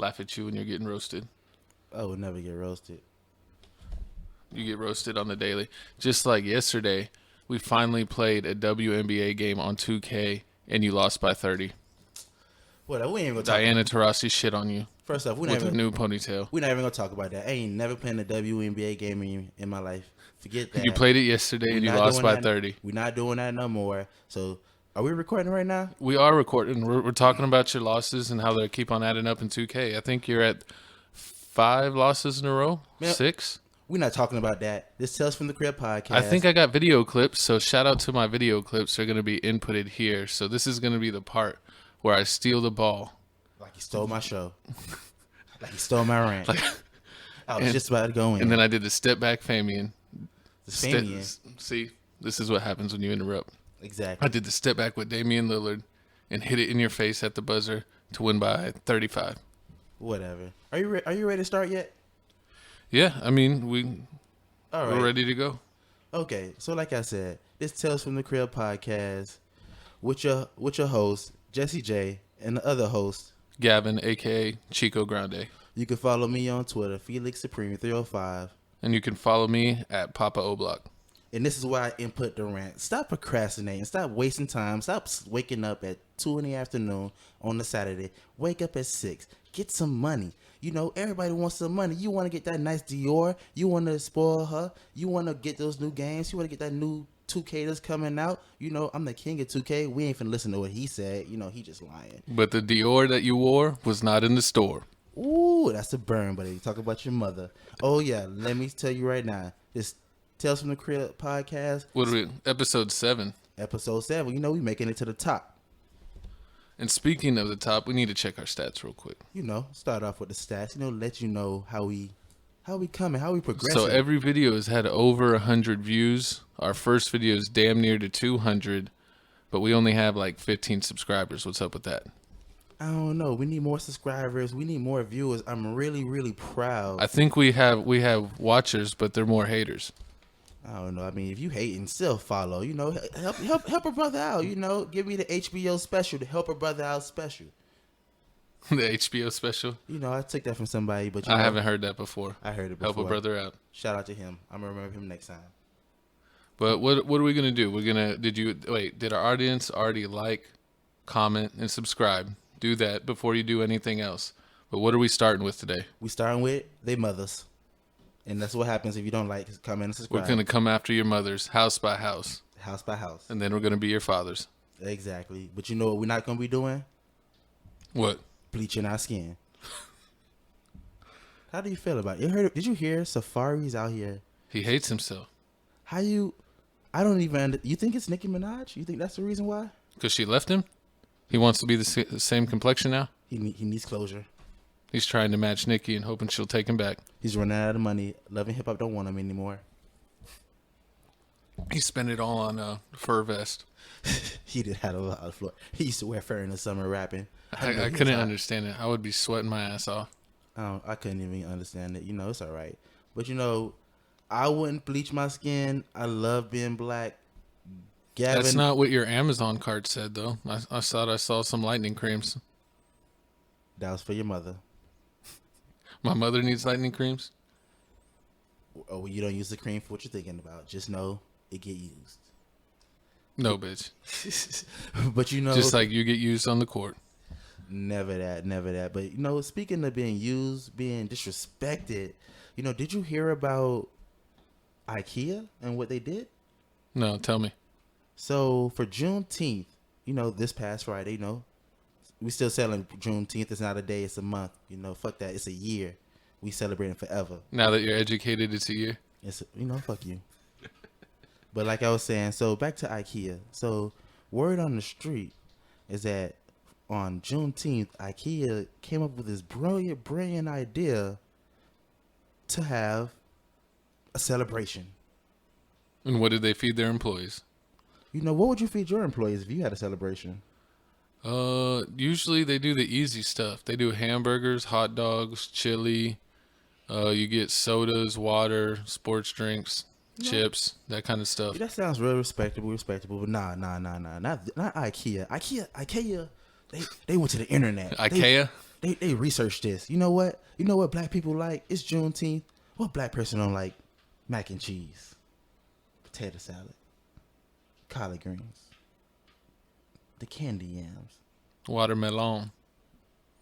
laugh at you when you're getting roasted. I would never get roasted. You get roasted on the daily. Just like yesterday, we finally played a WNBA game on 2K, and you lost by 30. Whatever. We ain't gonna talk. Diana Taurasi shit on you. First off, with a new ponytail. We're not even gonna talk about that. I ain't never playing a WNBA game in my life. Forget that. You played it yesterday and you lost by 30. We're not doing that no more. So, are we recording right now? We are recording. We're talking about your losses and how they keep on adding up in 2K. I think you're at 5 losses in a row. Man, 6. We're not talking about that. This Tales from the Crib podcast. I think I got video clips. So shout out to my video clips. They're going to be inputted here. So this is going to be the part where I steal the ball. Like he stole my show. Like he stole my rant. I was just about to go in. And then I did the step back Famian. Famian. See, this is what happens when you interrupt. Exactly. I did the step back with Damian Lillard and hit it in your face at the buzzer to win by 35. Whatever. Are you ready to start yet? Yeah, I mean, All right. we're ready to go. Okay, so like I said, this Tales from the Crib podcast with your host, Jesse J, and the other host, Gavin, a.k.a. Chico Grande. You can follow me on Twitter, Felix Supreme 305. And you can follow me at Papa O'Block. And this is why I input the rant. Stop procrastinating. Stop wasting time. Stop waking up at 2 in the afternoon on a Saturday. Wake up at 6. Get some money. You know, everybody wants some money. You want to get that nice Dior. You want to spoil her. You want to get those new games. You want to get that new 2K that's coming out. You know, I'm the king of 2K. We ain't finna listen to what he said. You know, he just lying. But the Dior that you wore was not in the store. Ooh, that's a burn, buddy. Talk about your mother. Oh, yeah. Let me tell you right now. This Tales from the Crib podcast. What are we? Episode 7. Episode 7. You know, we making it to the top. And speaking of the top, we need to check our stats real quick. You know, start off with the stats. You know, let you know how we coming, how we progressing. So every video has had over 100 views. Our first video is damn near to 200, but we only have like 15 subscribers. What's up with that? I don't know. We need more subscribers. We need more viewers. I'm really, really proud. I think we have watchers, but they're more haters. I don't know. I mean, if you hating, still follow. You know, help a brother out. You know, give me the HBO special, the help a brother out special. The HBO special. You know, I took that from somebody, but I haven't heard that before. I heard it before. Help a brother out. Shout out to him. I'm gonna remember him next time. But what are we gonna do? Did our audience already like, comment, and subscribe? Do that before you do anything else. But what are we starting with today? We starting with they mothers. And that's what happens if you don't like, comment, and subscribe. We're going to come after your mothers, house by house. House by house. And then we're going to be your fathers. Exactly. But you know what we're not going to be doing? What? Bleaching our skin. How do you feel about it? Did you hear Safari's out here? He hates himself. I don't even, you think it's Nicki Minaj? You think that's the reason why? Because she left him? He wants to be the same complexion now? He needs closure. He's trying to match Nicki and hoping she'll take him back. He's running out of money. Love and Hip Hop don't want him anymore. He spent it all on fur vest. He did have a lot of floor. He used to wear fur in the summer rapping. I couldn't understand it. I would be sweating my ass off. I couldn't even understand it. You know, it's all right. But, you know, I wouldn't bleach my skin. I love being black. Gavin, that's not what your Amazon card said, though. I thought I saw some lightning creams. That was for your mother. My mother needs lightning creams? Oh, well, you don't use the cream for what you're thinking about. Just know it get used. No, bitch. But you know, just like you get used on the court. Never that. But you know, speaking of being used, being disrespected, you know, did you hear about IKEA and what they did? No, tell me. So for Juneteenth, you know, this past Friday, you know, we still celebrating Juneteenth. It's not a day, it's a month. You know, fuck that. It's a year. We celebrating forever. Now that you're educated, it's a year. It's, you know, fuck you. But like I was saying, so back to IKEA. So word on the street is that on Juneteenth, IKEA came up with this brilliant idea to have a celebration. And what did they feed their employees? You know, what would you feed your employees if you had a celebration? Usually they do the easy stuff. They do hamburgers, hot dogs, chili. You get sodas, water, sports drinks, chips, that kind of stuff. That sounds real respectable. But nah. Not IKEA. IKEA. They went to the internet. IKEA? They researched this. You know what? You know what black people like? It's Juneteenth. What black person don't like? Mac and cheese, potato salad, collard greens, the candy yams, Watermelon.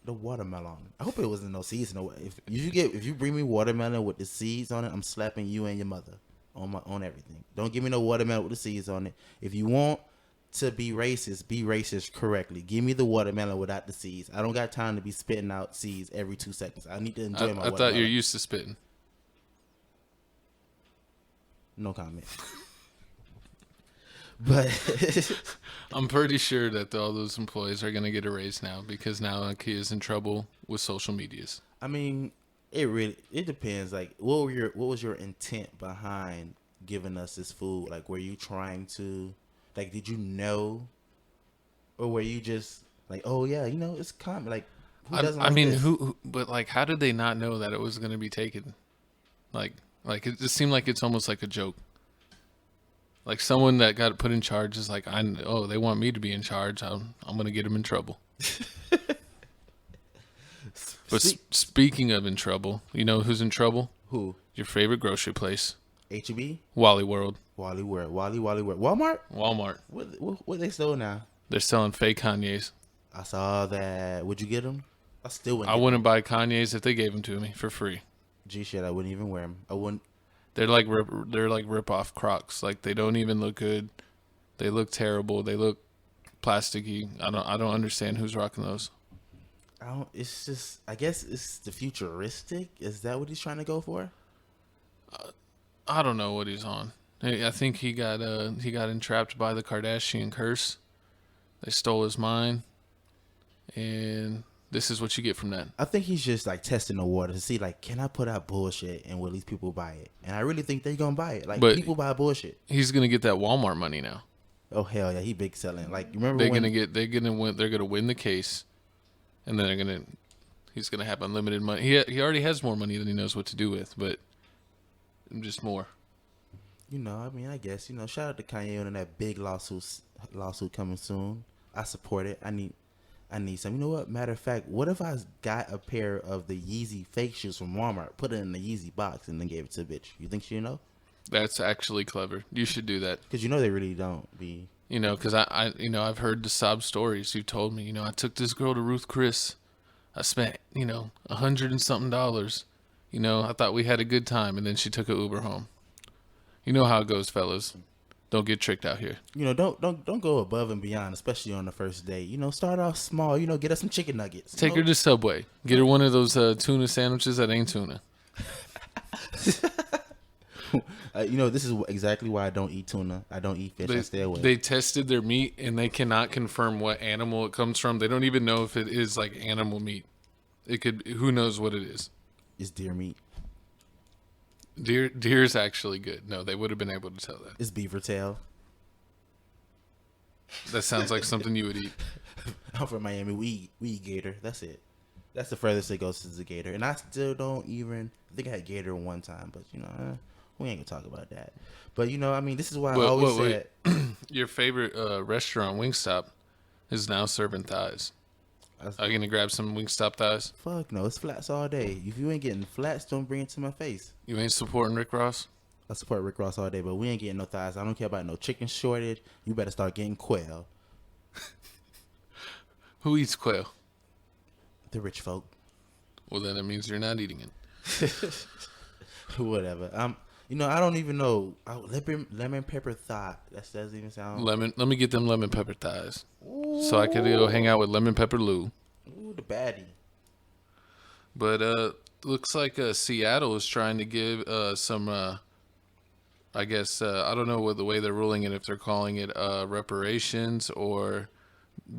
the watermelon. I hope it wasn't no seeds. No, if you bring me watermelon with the seeds on it, I'm slapping you and your mother on everything. Don't give me no watermelon with the seeds on it. If you want to be racist correctly. Give me the watermelon without the seeds. I don't got time to be spitting out seeds every 2 seconds. I need to enjoy my watermelon. I thought you're used to spitting. No comment. But I'm pretty sure that all those employees are going to get a raise now because now Aki is in trouble with social medias. I mean, it depends. Like, what was your intent behind giving us this food? Like, were you trying to, like, did you know, or were you just like, oh yeah, you know, it's common. Like, who doesn't? I like mean, this? but like, how did they not know that it was going to be taken? Like it just seemed like it's almost like a joke. Like someone that got put in charge is like, they want me to be in charge. I'm going to get them in trouble. But speaking of in trouble, you know who's in trouble? Who? Your favorite grocery place. H-E-B? Wally World. Wally World. Wally World. Walmart? Walmart. What they sell now? They're selling fake Kanye's. I saw that. Would you get them? I wouldn't buy Kanye's if they gave them to me for free. G shit, I wouldn't even wear them. I wouldn't. They're like rip-off Crocs. Like they don't even look good. They look terrible. They look plasticky. I don't understand who's rocking those. It's just, I guess it's the futuristic. Is that what he's trying to go for? I don't know what he's on. I think he got entrapped by the Kardashian curse. They stole his mind, and this is what you get from that. I think he's just like testing the water to see, like, can I put out bullshit and will these people buy it? And I really think they're gonna buy it. Like, but people buy bullshit. He's gonna get that Walmart money now. Oh hell yeah, he big selling. Like, you remember they're gonna win the case, and then he's gonna have unlimited money. He already has more money than he knows what to do with, but just more. You know, I mean, I guess, you know, shout out to Kanye on that big lawsuit coming soon. I support it. I need some. You know what? Matter of fact, what if I got a pair of the Yeezy fake shoes from Walmart, put it in the Yeezy box, and then gave it to a bitch? You think she'll know? That's actually clever. You should do that. Because you know they really don't be. You know, because I've heard the sob stories. You told me, you know, I took this girl to Ruth Chris. I spent, you know, $100 and something. You know, I thought we had a good time, and then she took an Uber home. You know how it goes, fellas. Don't get tricked out here. You know, don't go above and beyond, especially on the first date. You know, start off small. You know, get us some chicken nuggets. Take her to Subway. Get her one of those tuna sandwiches that ain't tuna. You know, this is exactly why I don't eat tuna. I don't eat fish. I stay away. They tested their meat, and they cannot confirm what animal it comes from. They don't even know if it is like animal meat. It could. Who knows what it is? It's deer meat. Deer's actually good. No, they would have been able to tell that. It's beaver tail. That sounds like something you would eat. I'm from Miami. We eat gator. That's it. That's the furthest it goes to the gator. And I still don't even. I think I had gator one time, but you know, we ain't gonna talk about that. But you know, I mean, this is why I always said your favorite restaurant, Wingstop, is now serving thighs. Are you gonna grab some Wingstop thighs? Fuck no, it's flats all day. If you ain't getting flats, don't bring it to my face. You ain't supporting Rick Ross? I support Rick Ross all day, but we ain't getting no thighs. I don't care about no chicken shortage. You better start getting quail. Who eats quail? The rich folk. Well, then it means you're not eating it. Whatever. You know, I don't even know. Lemon pepper thigh. That doesn't even sound. Let me get them lemon pepper thighs. Ooh. So I could go hang out with Lemon Pepper Lou. Ooh, the baddie. But looks like Seattle is trying to give some. I guess I don't know what the way they're ruling it, if they're calling it reparations or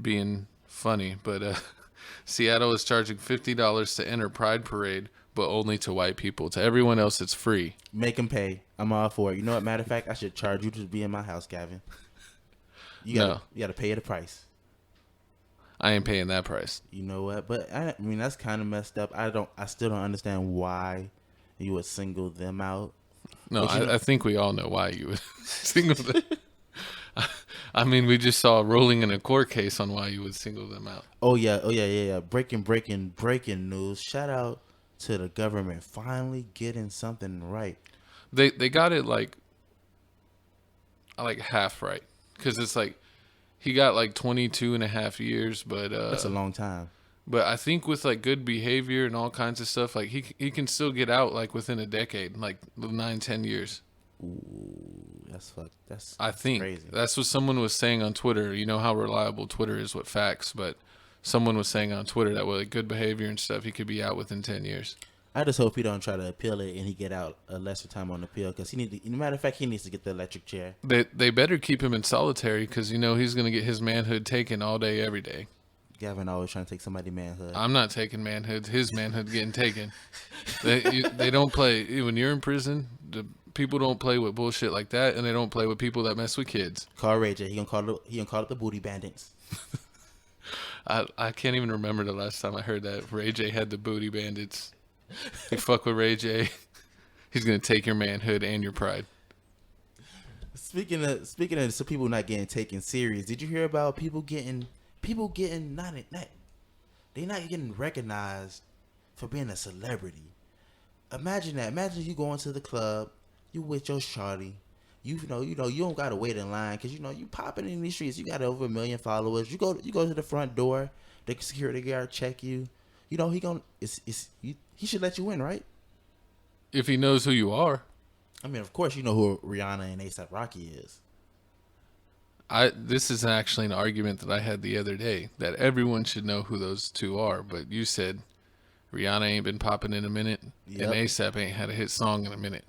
being funny. But Seattle is charging $50 to enter Pride Parade, but only to white people. To everyone else, it's free. Make them pay. I'm all for it. You know what? Matter of fact, I should charge you to be in my house, Gavin. You gotta pay the price. I ain't paying that price. You know what? But I mean, that's kind of messed up. I still don't understand why you would single them out. No, I think we all know why you would single them. I mean, we just saw rolling in a court case on why you would single them out. Oh yeah, yeah. Breaking news. Shout out to the government finally getting something right. They got it like half right, because it's like he got like 22 and a half years, That's a long time. but I think with like good behavior and all kinds of stuff, like he can still get out like within a decade, like 9-10 years. Ooh, that's I think crazy. that's what someone was saying on Twitter. You know how reliable Twitter is with facts, but someone was saying on Twitter that with like good behavior and stuff, he could be out within 10 years. I just hope he don't try to appeal it and he get out a lesser time on the appeal because he need. No matter of fact, he needs to get the electric chair. They better keep him in solitary because you know he's gonna get his manhood taken all day, every day. Gavin always trying to take somebody's manhood. I'm not taking manhood. His manhood getting taken. They don't play when you're in prison. The people don't play with bullshit like that, and they don't play with people that mess with kids. Call Ray J. He gonna call it the booty bandits. I can't even remember the last time I heard that Ray J had the booty bandits. You fuck with Ray J, he's gonna take your manhood and your pride. Speaking of some people not getting taken serious, did you hear about people getting not they not getting recognized for being a celebrity? Imagine that. Imagine you going to the club, you with your shawty. You know, you don't gotta wait in line because you popping in these streets. You got over 1 million followers. You go to the front door. The security guard check you. You know he should let you in, right? If he knows who you are. I mean, of course, you know who Rihanna and A$AP Rocky is. This is actually an argument that I had the other day that everyone should know who those two are. But you said Rihanna ain't been popping in a minute, Yep. and A$AP ain't had a hit song in a minute.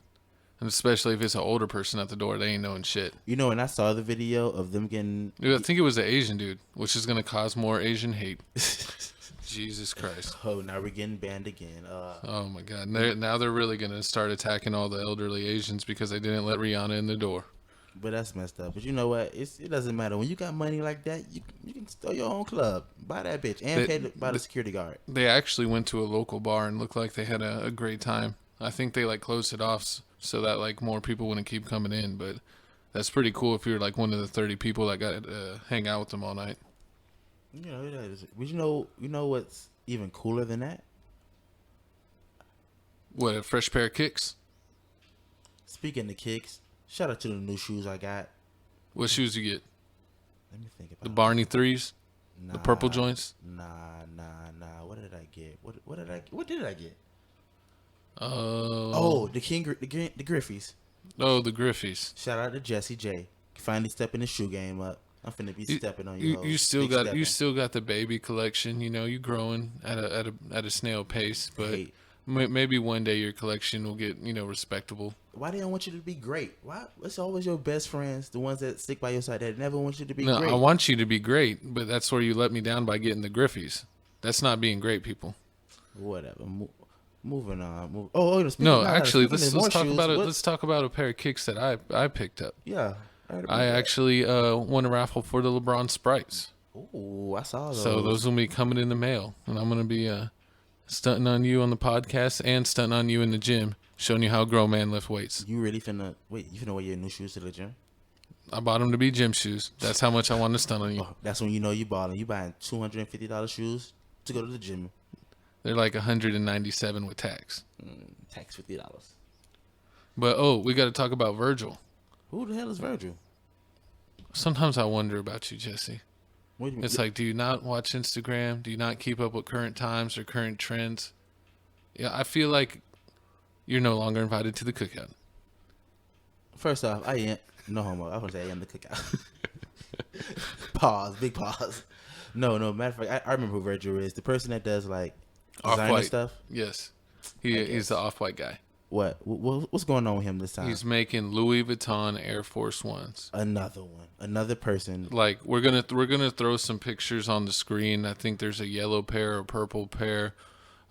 And especially if it's an older person at the door, they ain't knowing shit. You know, and I saw the video of them getting. Dude, I think it was an Asian dude, which is gonna cause more Asian hate. Jesus Christ. Oh, now we're getting banned again. Oh my God. Now they're really gonna start attacking all the elderly Asians because they didn't let Rihanna in the door. But that's messed up. But you know what? It doesn't matter. When you got money like that, you can start your own club. Buy that bitch and pay by the security guard. They actually went to a local bar and looked like they had a great time. I think they like closed it off so that like more people wouldn't keep coming in. But that's pretty cool if you're like one of the 30 people that got to hang out with them all night. You know, but you know what's even cooler than that? What, a fresh pair of kicks? Speaking of kicks, shout out to the new shoes I got. What shoes you get? Let me think about The Barney 3s? Nah, The purple joints? Nah. What did I get? What did I get? Oh, The Griffies. Oh, the Griffies. Shout out to Jesse J. Finally stepping his shoe game up. I'm finna be stepping on you. You still got the baby collection. You know, you growing at a snail pace, but Hey. maybe one day your collection will get respectable. Why they don't want you to be great? Why? It's always your best friends, the ones that stick by your side, that never want you to be No, great. I want you to be great, but that's where you let me down by getting the Griffies. That's not being great, people. Whatever. Moving on. Actually, let's talk about it. Let's talk about a pair of kicks that I picked up. Yeah. I actually won a raffle for the LeBron Sprites. Ooh, I saw those. So those will be coming in the mail, and I'm gonna be stunting on you on the podcast and stunting on you in the gym, showing you how a grown man lift weights. You really finna wait? You finna wear your new shoes to the gym? I bought them to be gym shoes. That's how much I want to stunt on you. Oh, that's when you know you balling. You buying $250 shoes to go to the gym. They're like 197 with tax. Tax $50. But we got to talk about Virgil. Who the hell is Virgil? Sometimes I wonder about you, Jesse. What do you mean? It's like, do you not watch Instagram? Do you not keep up with current times or current trends? Yeah, I feel like you're no longer invited to the cookout. First off, I ain't no homo. I was gonna say I am the cookout. Pause. Big pause. No. Matter of fact, I remember who Virgil is. The person that does like designer Off-white stuff. Yes, he's the off-white guy. What's going on with him this time? He's making Louis Vuitton Air Force Ones. Another one. Another person. Like we're gonna throw some pictures on the screen. I think there's a yellow pair, a purple pair,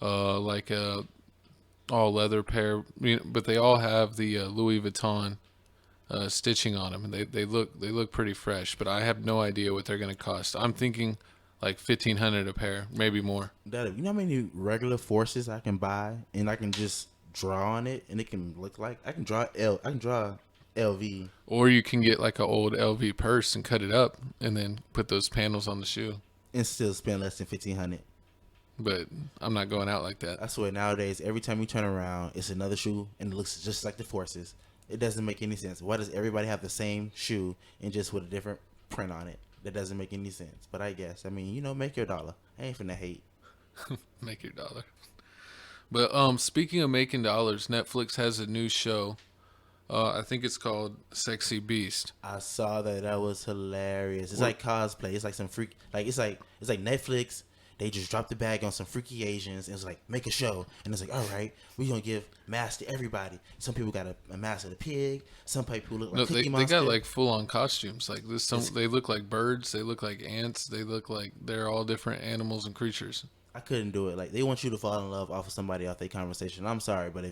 like a all leather pair. But they all have the Louis Vuitton stitching on them, and they look pretty fresh. But I have no idea what they're gonna cost. I'm thinking like $1,500 a pair, maybe more. You know how many regular forces I can buy, and I can just draw on it, and it can look like I can draw LV. Or you can get like an old LV purse and cut it up and then put those panels on the shoe. And still spend less than $1,500. But I'm not going out like that. I swear nowadays, every time you turn around, it's another shoe and it looks just like the Forces. It doesn't make any sense. Why does everybody have the same shoe and just with a different print on it? That doesn't make any sense. But I guess, I mean, make your dollar. I ain't finna hate. Make your dollar. But speaking of making dollars, Netflix has a new show. I think it's called Sexy Beast. I saw that. That was hilarious. It's like cosplay. It's like some freak. Like it's like Netflix. They just dropped the bag on some freaky Asians and it's like, make a show. And it's like, all right, we're going to give masks to everybody. Some people got a mask of the pig. Some people look like Cookie Monster. They got like full on costumes. Like this, they look like birds. They look like ants. They look like they're all different animals and creatures. I couldn't do it. Like they want you to fall in love off of somebody off their conversation. I'm sorry, but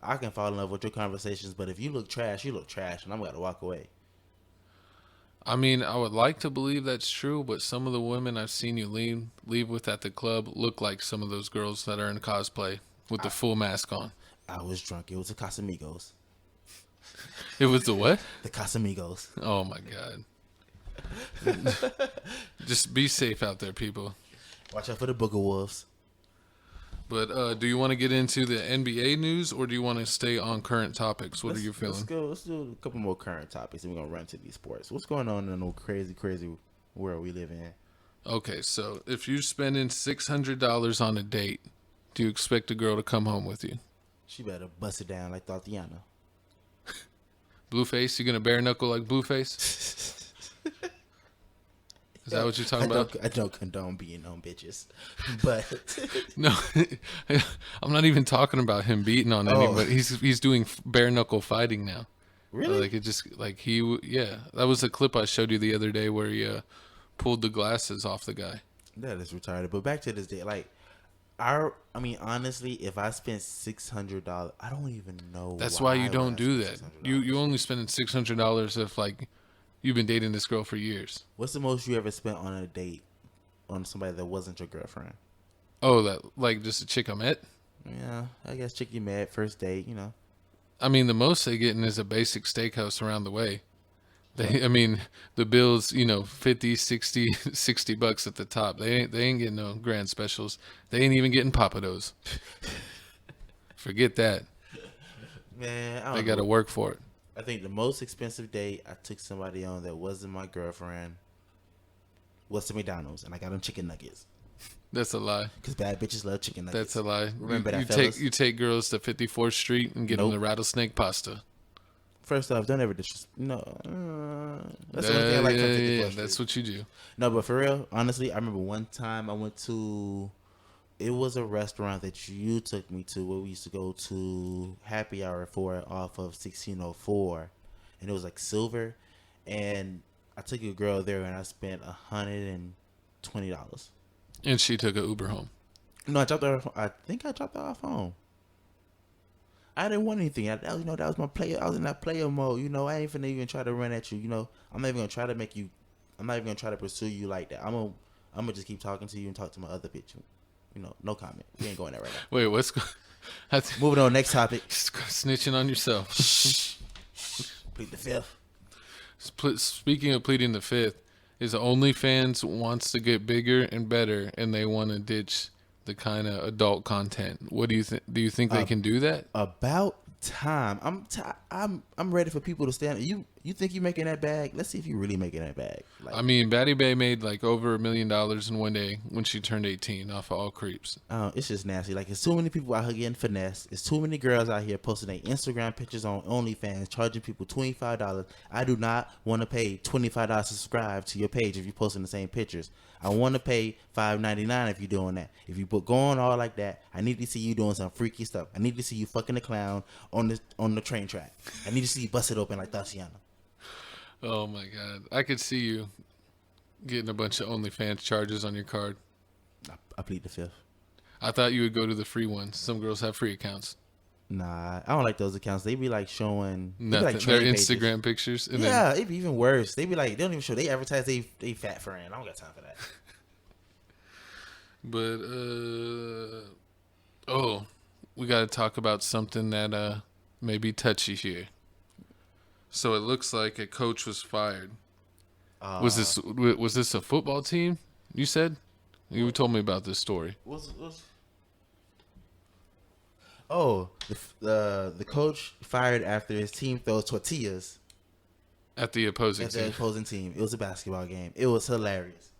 I can fall in love with your conversations, but if you look trash, you look trash and I'm going to walk away. I mean, I would like to believe that's true, but some of the women I've seen you leave with at the club look like some of those girls that are in cosplay with the full mask on. I was drunk. It was the Casamigos. It was the what? The Casamigos. Oh my God. Just be safe out there, people. Watch out for the Booger Wolves. But do you want to get into the NBA news or do you want to stay on current topics? What are you feeling? Let's do a couple more current topics and we're going to run to these sports. What's going on in the crazy, crazy world we live in? Okay, so if you're spending $600 on a date, do you expect a girl to come home with you? She better bust it down like Tatiana. Blueface, you going to bare knuckle like Blueface? Is that what you're talking about? I don't condone being on bitches, but no, I'm not even talking about him beating on anybody. He's doing bare knuckle fighting now. Really? Like it just like yeah. That was a clip I showed you the other day where he pulled the glasses off the guy. That is retarded. But back to this day, like I mean, honestly, if I spent $600, I don't even know. That's why you don't do that. You only spending $600 if like you've been dating this girl for years. What's the most you ever spent on a date on somebody that wasn't your girlfriend? Oh, that like just a chick I met? Yeah, I guess chick you met, first date, I mean, the most they getting is a basic steakhouse around the way. I mean, the bill's, 50, 60, $60 at the top. They ain't getting no grand specials. They ain't even getting Papados. Forget that. Man, they got to work for it. I think the most expensive date I took somebody on that wasn't my girlfriend was to McDonald's, and I got them chicken nuggets. That's a lie. Because bad bitches love chicken nuggets. That's a lie. Remember that, fellas? You take girls to 54th Street and get them the rattlesnake pasta. First off, don't ever disrespect. No. That's the only thing I like from 54th Street. That's what you do. No, but for real, honestly, I remember one time I went to... It was a restaurant that you took me to where we used to go to happy hour for it off of 1604. And it was like silver. And I took a girl there and I spent $120. And she took an Uber home. No, I think I dropped her off home. I didn't want anything. That was my player. I was in that player mode. I ain't finna even try to run at you. I'm not even gonna try to make you. I'm not even gonna try to pursue you like that. I'm gonna just keep talking to you and talk to my other bitch. No comment. We ain't going there right now. Wait, Moving on, next topic. Snitching on yourself. Plead the fifth. Speaking of pleading the fifth, is OnlyFans wants to get bigger and better, and they want to ditch the kind of adult content. What do you think? Do you think they can do that? About time. I'm ready for people to stand. You think you making that bag? Let's see if you really making that bag. I mean, Batty Bay made like over $1 million in one day when she turned 18 off of All Creeps. It's just nasty. Like, there's too many people out here getting finesse. There's too many girls out here posting their Instagram pictures on OnlyFans, charging people $25. I do not want to pay $25 to subscribe to your page if you're posting the same pictures. I want to pay $5.99 if you're doing that. If you go on all like that, I need to see you doing some freaky stuff. I need to see you fucking a clown on the train track. I need to see you bust it open like Tatiana. Oh my God. I could see you getting a bunch of OnlyFans charges on your card. I plead the fifth. I thought you would go to the free ones. Some girls have free accounts. Nah, I don't like those accounts. They be like showing nothing. Like their Instagram pictures. And yeah, it'd be even worse. They be like, they don't even show. They advertise they fat friend. I don't got time for that. But we got to talk about something that may be touchy here. So it looks like a coach was fired. Uh, Was this a football team? You said you told me about this story what's Oh, the coach fired after his team throws tortillas at the opposing at the team. opposing team. It was a basketball game. It was hilarious.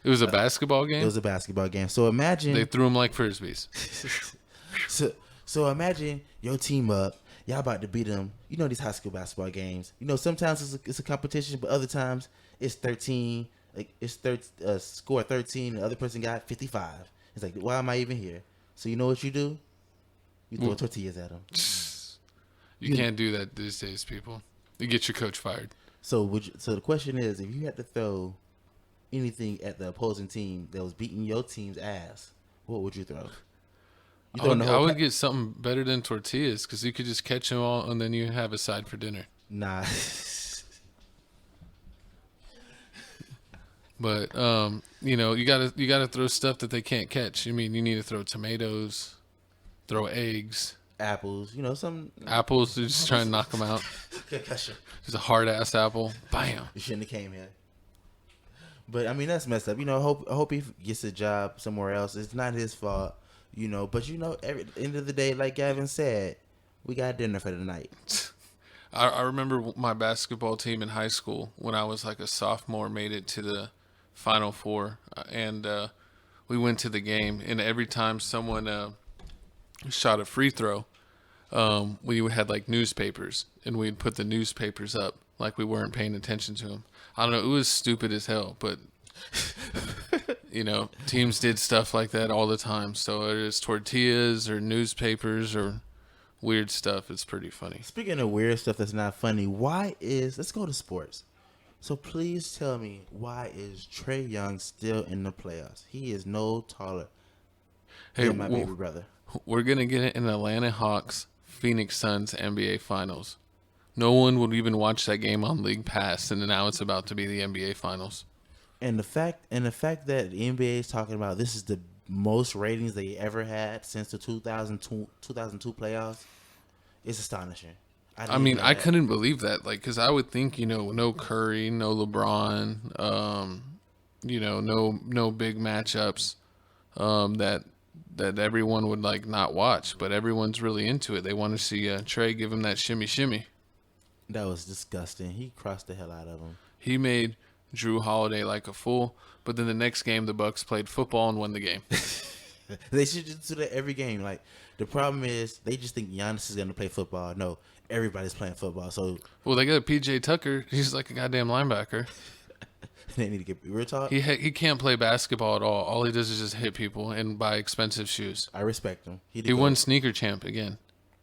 It was a basketball It game. was a basketball game. So imagine They threw them like frisbees. so imagine your team up. Y'all about to beat them. You know these high school basketball games. You know sometimes it's a competition, but other times it's 13. Like score 13. The other person got 55. It's like, why am I even here? So you know what you do? You throw tortillas at them. You can't do that these days, people. You get your coach fired. So the question is, if you had to throw anything at the opposing team that was beating your team's ass, what would you throw? I would get something better than tortillas because you could just catch them all and then you have a side for dinner. Nah. But you gotta throw stuff that they can't catch. I mean, you need to throw tomatoes, throw eggs, Apples. Some apples. To just try and knock them out. concussion. Just a hard ass apple. Bam. You shouldn't have came here. But I mean, that's messed up. I hope he gets a job somewhere else. It's not his fault. But at the end of the day, like Gavin said, we got dinner for the night. I remember my basketball team in high school when I was like a sophomore made it to the Final Four, and we went to the game. And every time someone shot a free throw, we had like newspapers, and we'd put the newspapers up like we weren't paying attention to them. I don't know. It was stupid as hell, but teams did stuff like that all the time. So it is tortillas or newspapers or weird stuff. It's pretty funny. Speaking of weird stuff that's not funny, let's go to sports. So please tell me, why is Trae Young still in the playoffs? He is no taller than my baby brother. We're going to get an Atlanta Hawks Phoenix Suns NBA Finals. No one would even watch that game on League Pass, and now it's about to be the NBA Finals. And the fact that the NBA is talking about this is the most ratings they ever had since the 2002 playoffs is astonishing. I couldn't believe that, because I would think, no Curry, no LeBron, no big matchups, that everyone would not watch, but everyone's really into it. They want to see Trae give him that shimmy shimmy. That was disgusting. He crossed the hell out of him. He made Drew Holiday like a fool, but then the next game the Bucks played football and won the game. They should just do that every game. Like, the problem is they just think Giannis is going to play football. No, everybody's playing football. So, well, they got PJ Tucker. He's like a goddamn linebacker. they need to get real talk. He can't play basketball at all. All he does is just hit people and buy expensive shoes. I respect him. He won sneaker champ again.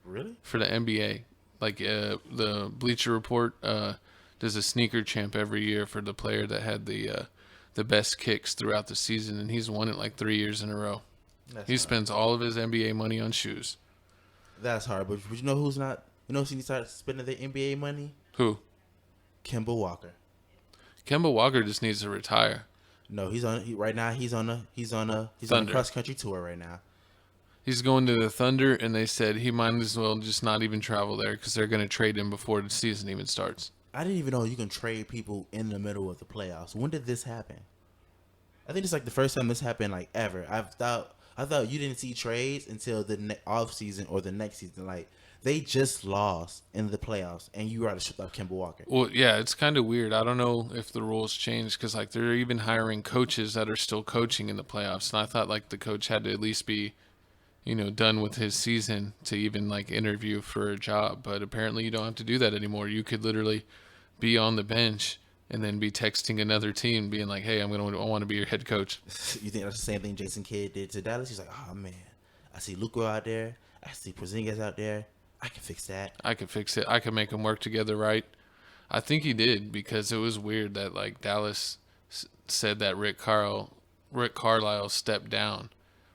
Really? For the NBA. The Bleacher Report does a sneaker champ every year for the player that had the best kicks throughout the season, and he's won it 3 years in a row. He spends all of his NBA money on shoes. That's hard, but you know who's not? You know who needs to start spending their NBA money? Who? Kemba Walker. Kemba Walker just needs to retire. No, he's on a cross country tour right now. He's going to the Thunder, and they said he might as well just not even travel there because they're going to trade him before the season even starts. I didn't even know you can trade people in the middle of the playoffs. When did this happen? I think it's the first time this happened ever. I thought you didn't see trades until the off season or the next season. They just lost in the playoffs, and you got to shut up Kemba Walker. Well, yeah, it's kind of weird. I don't know if the rules changed because they're even hiring coaches that are still coaching in the playoffs, and I thought the coach had to at least be done with his season to even interview for a job. But apparently you don't have to do that anymore. You could literally be on the bench and then be texting another team being like, hey, I want to be your head coach. You think that's the same thing Jason Kidd did to Dallas? He's like, oh man, I see Luka out there. I see Porzingis out there. I can fix that. I can fix it. I can make them work together right. I think he did because it was weird that Dallas said that Rick Carlisle stepped down.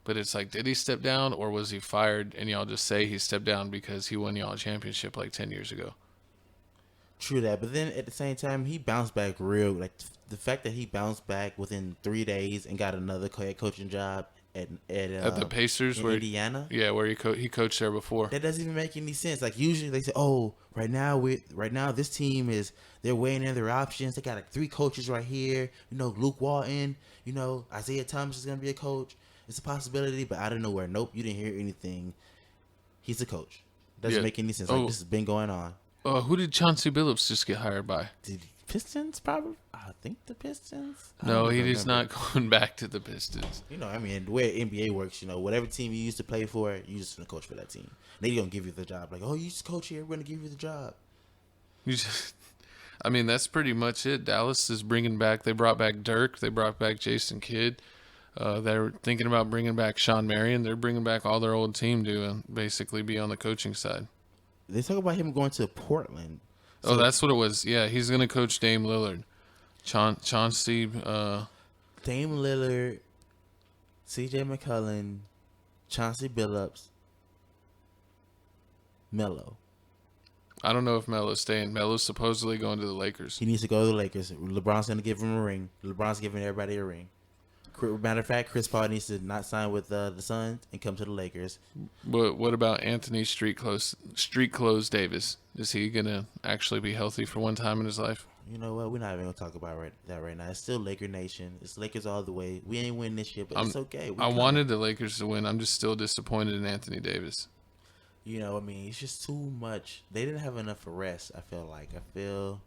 But it's did he step down or was he fired? And y'all just say he stepped down because he won y'all a championship 10 years ago. True that. But then at the same time, he bounced back real. The fact that he bounced back within 3 days and got another head coaching job At the Pacers, in where Indiana. where he coached there before. That doesn't even make any sense. Like usually they say, "Oh, right now this team they're weighing in their options. They got like 3 coaches right here. Luke Walton. Isaiah Thomas is gonna be a coach. It's a possibility, but out of nowhere, nope, you didn't hear anything. He's a coach. Doesn't make any sense. Like this has been going on. Who did Chauncey Billups just get hired by? Did Pistons probably? I think the Pistons. No, he is not going back to the Pistons. The way NBA works, whatever team you used to play for, you just gonna coach for that team. They don't give you the job. Like, oh, you just coach here, we're gonna give you the job. That's pretty much it. Dallas is bringing back. They brought back Dirk. They brought back Jason Kidd. They're thinking about bringing back Sean Marion. They're bringing back all their old team to basically be on the coaching side. They talk about him going to Portland. So, that's what it was. Yeah, he's going to coach Dame Lillard. Chauncey. Dame Lillard, C.J. McCollum, Chauncey Billups, Melo. I don't know if Melo's staying. Melo's supposedly going to the Lakers. He needs to go to the Lakers. LeBron's going to give him a ring. LeBron's giving everybody a ring. Matter of fact, Chris Paul needs to not sign with the Suns and come to the Lakers. But what about Anthony Street Clothes Davis? Is he gonna actually be healthy for one time in his life? You know what? We're not even gonna talk about that right now. It's still Laker Nation. It's Lakers all the way. We ain't win this year, but it's okay. I wanted the Lakers to win. I'm just still disappointed in Anthony Davis. It's just too much. They didn't have enough rest. I feel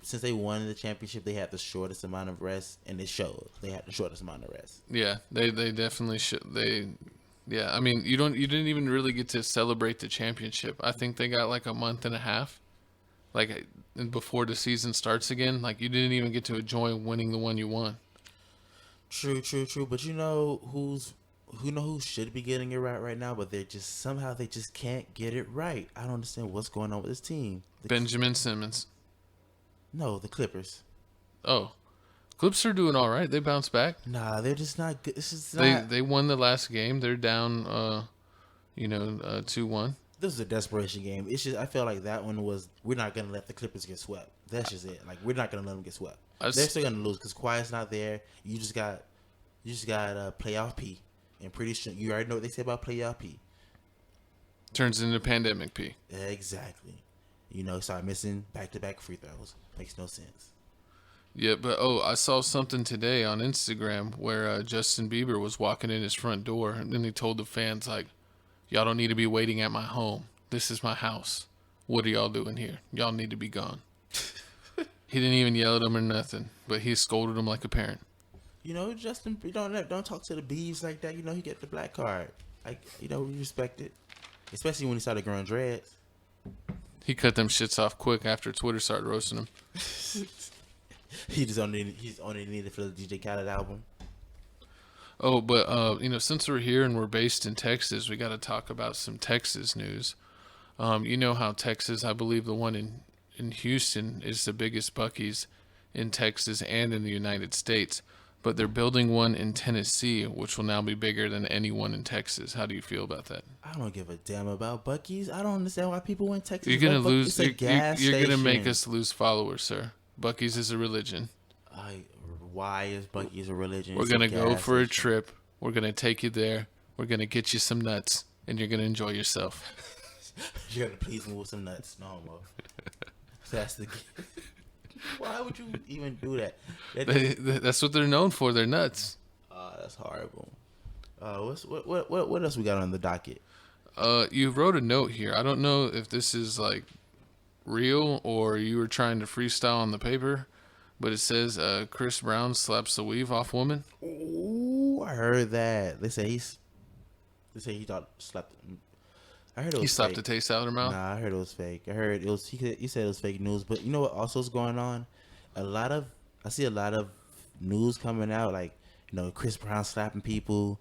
since they won the championship, they had the shortest amount of rest, and it showed. They had the shortest amount of rest. Yeah, they definitely should. Yeah, you didn't even really get to celebrate the championship. I think they got like a month and a half, like before the season starts again. Like you didn't even get to enjoy winning the one you won. True. But who should be getting it right now, but somehow they just can't get it right. I don't understand what's going on with this team. Benjamin Simmons. No, the Clippers. Oh, Clips are doing all right. They bounced back. Nah, they're just not good. They won the last game. They're down, 2-1. This is a desperation game. It's just I feel like that one was we're not gonna let the Clippers get swept. That's just it. Like we're not gonna let them get swept. They're still gonna lose because Kawhi's not there. You just got playoff P, and pretty sure you already know what they say about playoff P. Turns into pandemic P. Exactly. Start missing back-to-back free throws. Makes no sense. Yeah, but I saw something today on Instagram where Justin Bieber was walking in his front door, and then he told the fans, like, y'all don't need to be waiting at my home. This is my house. What are y'all doing here? Y'all need to be gone. He didn't even yell at them or nothing, but he scolded them like a parent. Justin, don't talk to the Biebs like that. He get the black card. Like, we respect it. Especially when he started growing dreads. He cut them shits off quick after Twitter started roasting him. He's only needed for the DJ Khaled album. Oh, but since we're here and we're based in Texas, we got to talk about some Texas news. You know how Texas, I believe the one in Houston is the biggest Buc-ee's in Texas and in the United States. But they're building one in Tennessee, which will now be bigger than any one in Texas. How do you feel about that? I don't give a damn about Buc-ee's. I don't understand why people in Texas. You're gonna lose. You're gonna make us lose followers, sir. Buc-ee's is a religion. Why is Buc-ee's a religion? We're gonna go for a trip. We're gonna take you there. We're gonna get you some nuts, and you're gonna enjoy yourself. You're gonna please me with some nuts. No homo. That's the. Why would you even do that? That's what they're known for. They're nuts. That's horrible. What else we got on the docket? You wrote a note here. I don't know if this is like real or you were trying to freestyle on the paper, but it says Chris Brown slaps the weave off woman. Ooh, I heard that. They say he thought slapped. I heard it was he slapped fake. the taste out of her mouth. Nah, I heard it was fake. I heard it was. He said it was fake news. But you know what also is going on? I see a lot of news coming out like Chris Brown slapping people.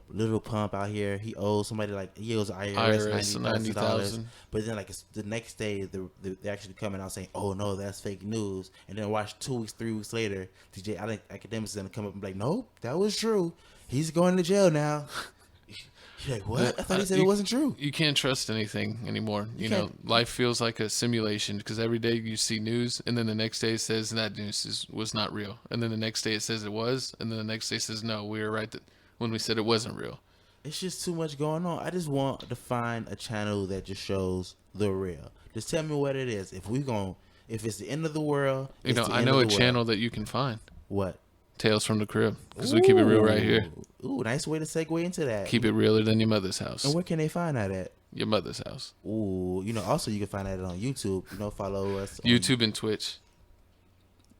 Little Pump out here. He owes somebody he owes IRS $90,000. But then the next day they're actually coming out saying, oh no, that's fake news. And then watch 2 weeks, 3 weeks later, DJ Academics is gonna come up and be like, nope, that was true. He's going to jail now. You're like, what? I thought he said it wasn't true. You can't trust anything anymore. Life feels like a simulation because every day you see news, and then the next day it says that news was not real, and then the next day it says it was, and then the next day it says no, we were right. when we said it wasn't real. It's just too much going on. I just want to find a channel that just shows the real. Just tell me what it is. If it's the end of the world, You it's know, the I end know of a the world. channel that you can find. What? Tales from the Crib. Because we keep it real right here. Ooh, nice way to segue into that. Keep it realer than your mother's house. And where can they find that at? Your mother's house. Ooh, also you can find that on YouTube. Follow us on YouTube and Twitch.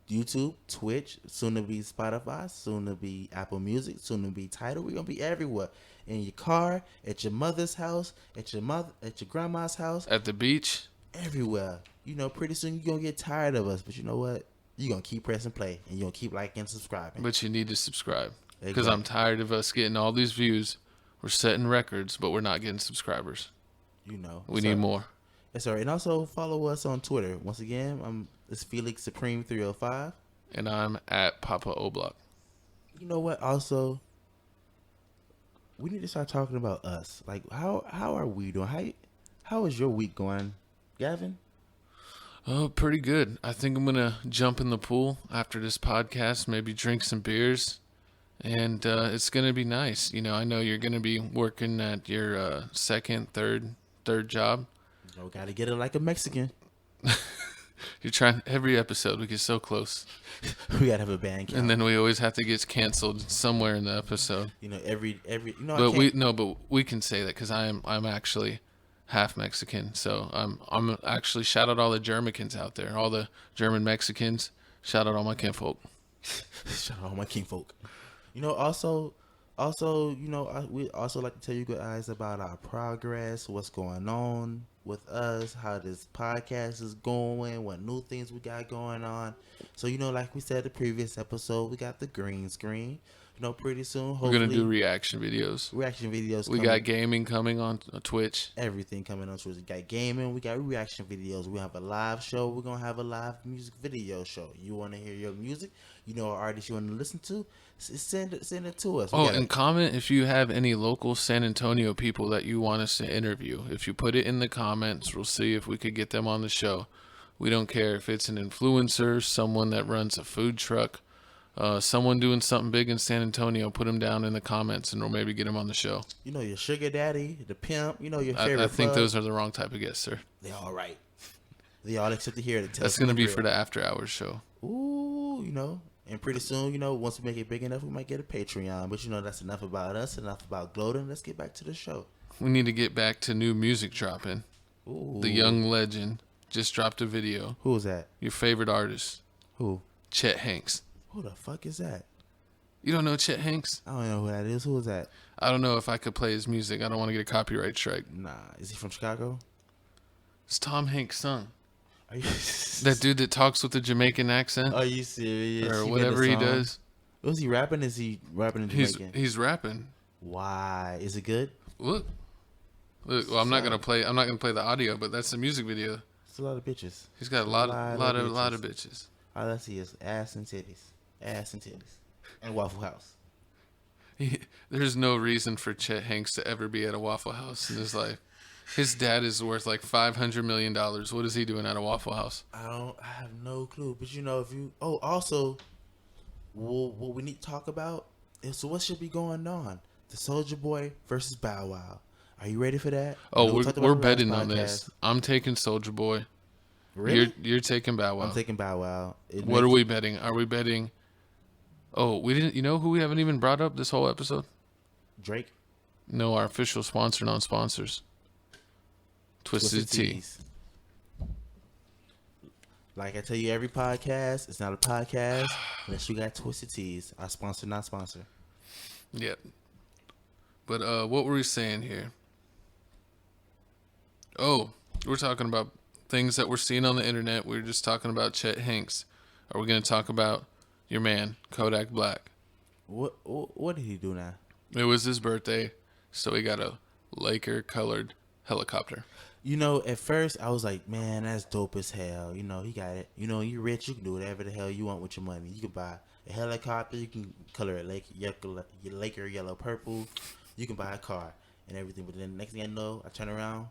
YouTube, Twitch, soon to be Spotify, soon to be Apple Music, soon to be Tidal. We're gonna be everywhere. In your car, at your mother's house, at your grandma's house, At the beach. everywhere. Pretty soon you're gonna get tired of us, but you know what? You're gonna keep pressing play and you're gonna keep liking and subscribing. But you need to subscribe. Because Exactly. I'm tired of us getting all these views. We're setting records, but we're not getting subscribers. We need more. Yes, sir. And also follow us on Twitter. Once again, it's Felix Supreme 305. And I'm at Papa O'Block. You know what? Also, we need to start talking about us. Like, how are we doing? How is your week going, Gavin? Oh, pretty good. I think I'm going to jump in the pool after this podcast, maybe drink some beers. And it's going to be nice. I know you're going to be working at your second, third job. Got to get it like a Mexican. You're trying every episode. We get so close. We got to have a band count. And then we always have to get canceled somewhere in the episode. Every But we can say that because I'm actually half Mexican. So I'm actually shout out all the Germicans out there, all the German Mexicans. Shout out all my kinfolk. Shout out all my kinfolk. We also like to tell you guys about our progress, what's going on with us, how this podcast is going, what new things we got going on. So, like we said the previous episode, we got the green screen. Pretty soon, hopefully. We're going to do reaction videos. We got gaming coming on Twitch. Everything coming on Twitch. We got gaming. We got reaction videos. We have a live show. We're going to have a live music video show. You want to hear your music? An artist you want to listen to? Send it to us. And comment if you have any local San Antonio people that you want us to interview. If you put it in the comments, we'll see if we could get them on the show. We don't care if it's an influencer, someone that runs a food truck, someone doing something big in San Antonio. Put them down in the comments and we'll maybe get them on the show. Your sugar daddy, the pimp, your favorite I think plug. those are the wrong type of guests, sir. They're all right. They all accept to hear it. That's going to be for the after hours show. Ooh, And pretty soon, once we make it big enough, we might get a Patreon. But, that's enough about us, enough about gloating. Let's get back to the show. We need to get back to new music dropping. Ooh. The young legend just dropped a video. Who was that? Your favorite artist. Who? Chet Hanks. Who the fuck is that? You don't know Chet Hanks? I don't know who that is. Who is that? I don't know if I could play his music. I don't want to get a copyright strike. Nah. Is he from Chicago? It's Tom Hanks' son. Are you That dude that talks with the Jamaican accent? Are you serious? Or whatever he does. Was he rapping? Is he rapping in Jamaican? He's rapping. Why? Is it good? Look. Well, I'm not gonna play the audio, but that's the music video. It's a lot of bitches. He's got a lot of bitches. All I see is ass and titties, and Waffle House. There's no reason for Chet Hanks to ever be at a Waffle House in his life. His dad is worth like $500 million. What is he doing at a Waffle House? I have no clue. But if you... Oh, also, what we need to talk about is, so what should be going on? The Soulja Boy versus Bow Wow. Are you ready for that? Oh, we're betting on this. I'm taking Soulja Boy. Really? You're taking Bow Wow. I'm taking Bow Wow. What are we betting? Are we betting... Oh, we didn't... You know who we haven't even brought up this whole episode? Drake? No, our official sponsor, non-sponsors. Twisted Tea. Like I tell you every podcast, it's not a podcast unless you got Twisted Teas. Our sponsor, not sponsor. Yeah. But what were we saying here? Oh, we're talking about things that we're seeing on the internet. We were just talking about Chet Hanks. Are we going to talk about your man, Kodak Black? What did he do now? It was his birthday, so he got a Laker-colored helicopter. At first I was like, man, that's dope as hell. He got it. You're rich, you can do whatever the hell you want with your money. You can buy a helicopter, you can color it Laker yellow, purple. You can buy a car and everything. But then the next thing I know, I turn around,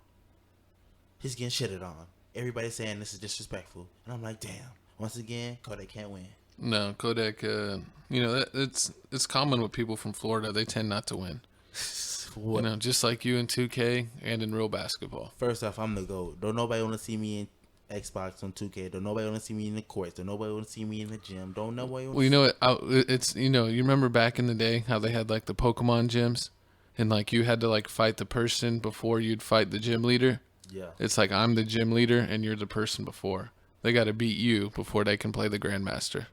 he's getting shitted on. Everybody's saying this is disrespectful. And I'm like, damn. Once again, Kodak can't win. No, Kodak. It's common with people from Florida. They tend not to win. What? Just like you in 2K and in real basketball. First off, I'm the GOAT. Don't nobody want to see me in Xbox on 2K. Don't nobody want to see me in the courts. Don't nobody want to see me in the gym. Don't nobody want Well, you know what? It's you remember back in the day how they had like the Pokemon gyms, and like you had to like fight the person before you'd fight the gym leader. Yeah. It's like I'm the gym leader and you're the person before. They got to beat you before they can play the Grandmaster.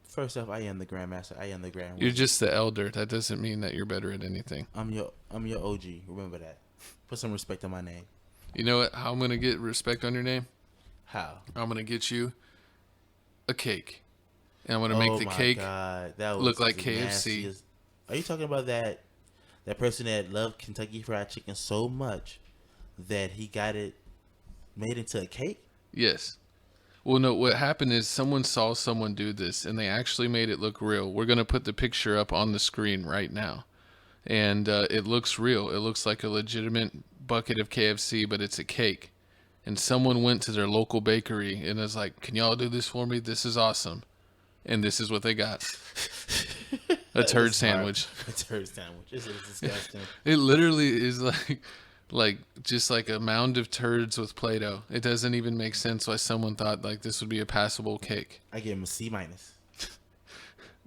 First off, I am the Grandmaster. I am the Grand You're Wizard. just the elder. That doesn't mean that you're better at anything. I'm your OG. Remember that. Put some respect on my name. You know what? How I'm gonna get respect on your name? How? I'm gonna get you a cake, and I'm gonna make the my cake God. That was look like the KFC. nastiest. Are you talking about that person that loved Kentucky Fried Chicken so much that he got it made into a cake? Yes. Well, no, what happened is someone saw someone do this and they actually made it look real. We're going to put the picture up on the screen right now. And it looks real. It looks like a legitimate bucket of KFC, but it's a cake. And someone went to their local bakery and was like, "Can y'all do this for me? This is awesome." And this is what they got. A turd sandwich. A turd sandwich. This is disgusting. It literally is like just like a mound of turds with Play-Doh. It doesn't even make sense why someone thought like this would be a passable cake. I give him a C minus.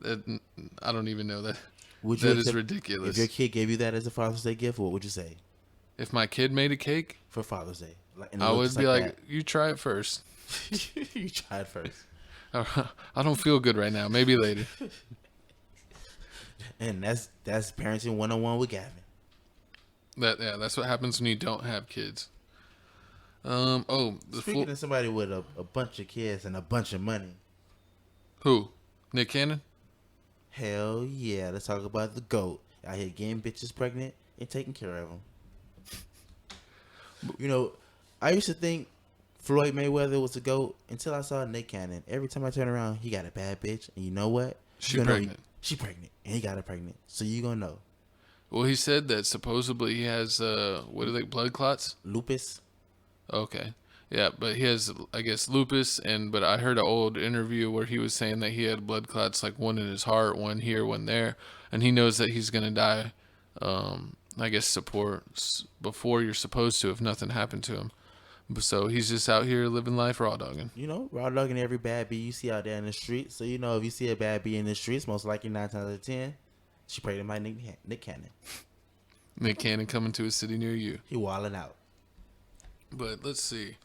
I don't even know that. Would you That is accept- ridiculous. If your kid gave you that as a Father's Day gift, what would you say If my kid made a cake, for Father's Day? And it I looked would just be like, that. "You try it first." You tried first. I don't feel good right now. Maybe later. And that's parenting 101 with Gavin. That's what happens when you don't have kids. Speaking of somebody with a bunch of kids and a bunch of money, Who? Nick Cannon? hell yeah, let's talk about the GOAT. Out here getting bitches pregnant and taking care of them. You know, I used to think Floyd Mayweather was the GOAT until I saw Nick Cannon. Every time I turn around, he got a bad bitch. And you know what? She You gonna know pregnant. She pregnant. And he got her pregnant. So you gonna know. Well, he said that supposedly he has blood clots? Lupus. Okay. Yeah, but he has, I guess, lupus, but I heard an old interview where he was saying that he had blood clots, like one in his heart, one here, one there, and he knows that he's going to die, I guess, before you're supposed to if nothing happened to him. So he's just out here living life raw dogging. You know, raw dogging every bad bee you see out there in the street. So, you know, if you see a bad bee in the streets, most likely 9 times out of 10, she pregnant by Nick Cannon. Nick Cannon coming to a city near you. He wilding out. But let's see.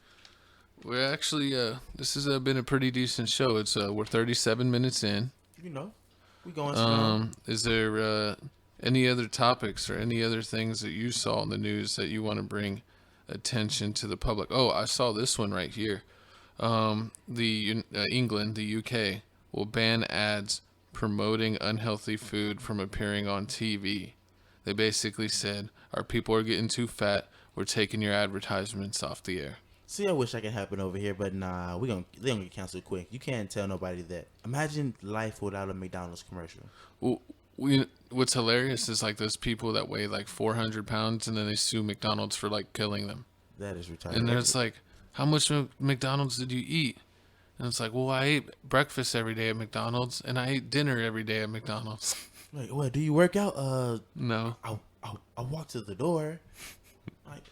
We're actually, this has been a pretty decent show. We're 37 minutes in. You know, we going strong. Is there any other topics or any other things that you saw in the news that you want to bring attention to the public? Oh, I saw this one right here. England, the UK, will ban ads promoting unhealthy food from appearing on TV. They basically said, our people are getting too fat. We're taking your advertisements off the air. See, I wish I could happen over here, but nah, they gonna get canceled quick. You can't tell nobody that. Imagine life without a McDonald's commercial. Well, what's hilarious is like those people that weigh like 400 pounds and then they sue McDonald's for like killing them. That is retarded. And then it's like, how much McDonald's did you eat? And it's like, well, I ate breakfast every day at McDonald's and I ate dinner every day at McDonald's. Like, what? Do you work out? No. I walk to the door. Like,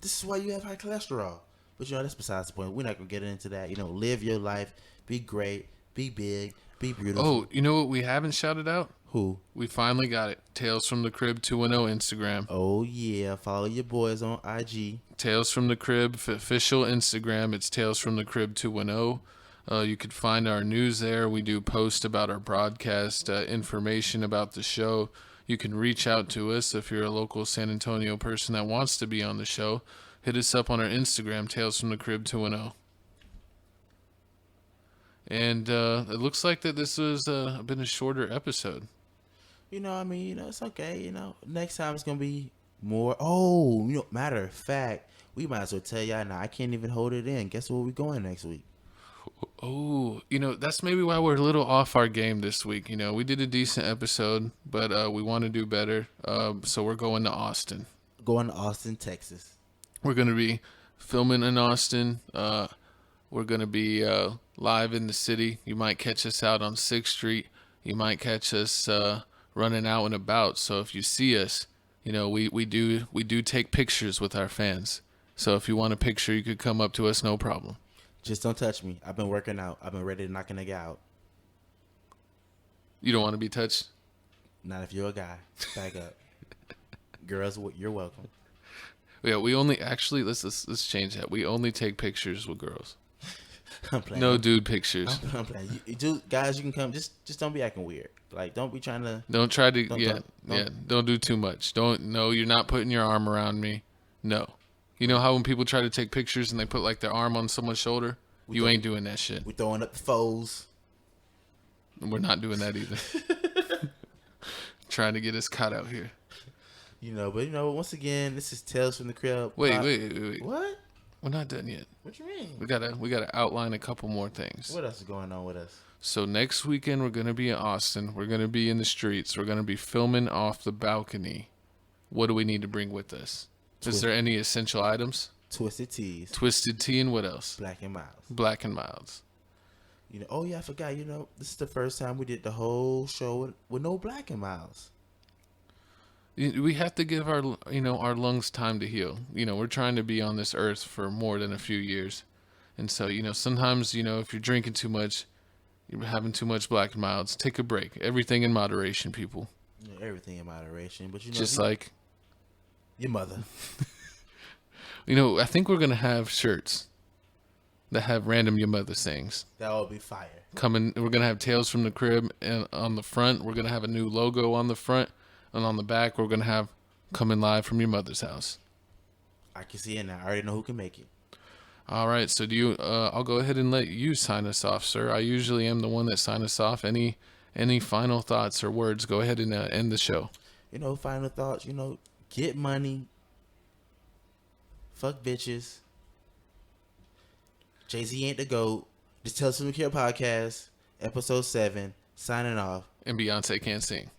this is why you have high cholesterol. But you know, that's besides the point. We're not gonna get into that. You know, live your life, be great, be big, be beautiful. Oh, you know what we haven't shouted out? Who? We finally got it. Tales from the Crib 210 Instagram. Oh yeah, follow your boys on IG. Tales from the Crib official Instagram. It's Tales from the Crib 210. You could find our news there. We do post about our broadcast, information about the show. You can reach out to us if you're a local San Antonio person that wants to be on the show. Hit us up on our Instagram, Tales from the Crib 210. And it looks like that this has been a shorter episode. You know, I mean, you know, it's okay. You know, next time it's gonna be more. Oh, you know, matter of fact, we might as well tell y'all now. I can't even hold it in. Guess where we going next week? Oh, you know, that's maybe why we're a little off our game this week. You know, we did a decent episode, but we want to do better. So we're going to Austin. Going to Austin, Texas. We're going to be filming in Austin. We're going to be live in the city. You might catch us out on 6th Street. You might catch us running out and about. So if you see us, we do take pictures with our fans. So if you want a picture, you could come up to us, no problem. Just don't touch me. I've been working out. I've been ready to knock a nigga out. You don't want to be touched? Not if you're a guy. Back up. Girls, you're welcome. Yeah, we only actually let's change that. We only take pictures with girls. I'm playing. No dude pictures. I'm playing. Guys, you can come. Just don't be acting weird. Like, don't be trying to. Don't try to. Don't do too much. You're not putting your arm around me. No. You know how when people try to take pictures and they put like their arm on someone's shoulder? You ain't doing that shit. We throwing up the foes. We're not doing that either. Trying to get us caught out here. But once again, this is Tales from the Crib. Wait. What? We're not done yet. What you mean? We gotta outline a couple more things. What else is going on with us? So next weekend we're gonna be in Austin. We're gonna be in the streets. We're gonna be filming off the balcony. What do we need to bring with us? Is there any essential items? Twisted Teas. Twisted tea and what else? Black and Miles. Black and Milds. Oh yeah, I forgot. This is the first time we did the whole show with no Black and Miles. We have to give our lungs time to heal. We're trying to be on this earth for more than a few years. And so, sometimes, if you're drinking too much, you're having too much Black and Milds, take a break. Everything in moderation, people. Everything in moderation. But just like your mother. I think we're going to have shirts that have random your mother sayings. That will be fire. We're going to have Tales from the Crib, and on the front, we're going to have a new logo on the front. And on the back, we're going to have coming live from your mother's house. I can see it now. I already know who can make it. All right. So I'll go ahead and let you sign us off, sir. I usually am the one that signs us off. Any final thoughts or words? Go ahead and end the show. Final thoughts, get money. Fuck bitches. Jay-Z ain't the GOAT. This Tales from the Crib podcast, episode 7, signing off. And Beyonce can't sing.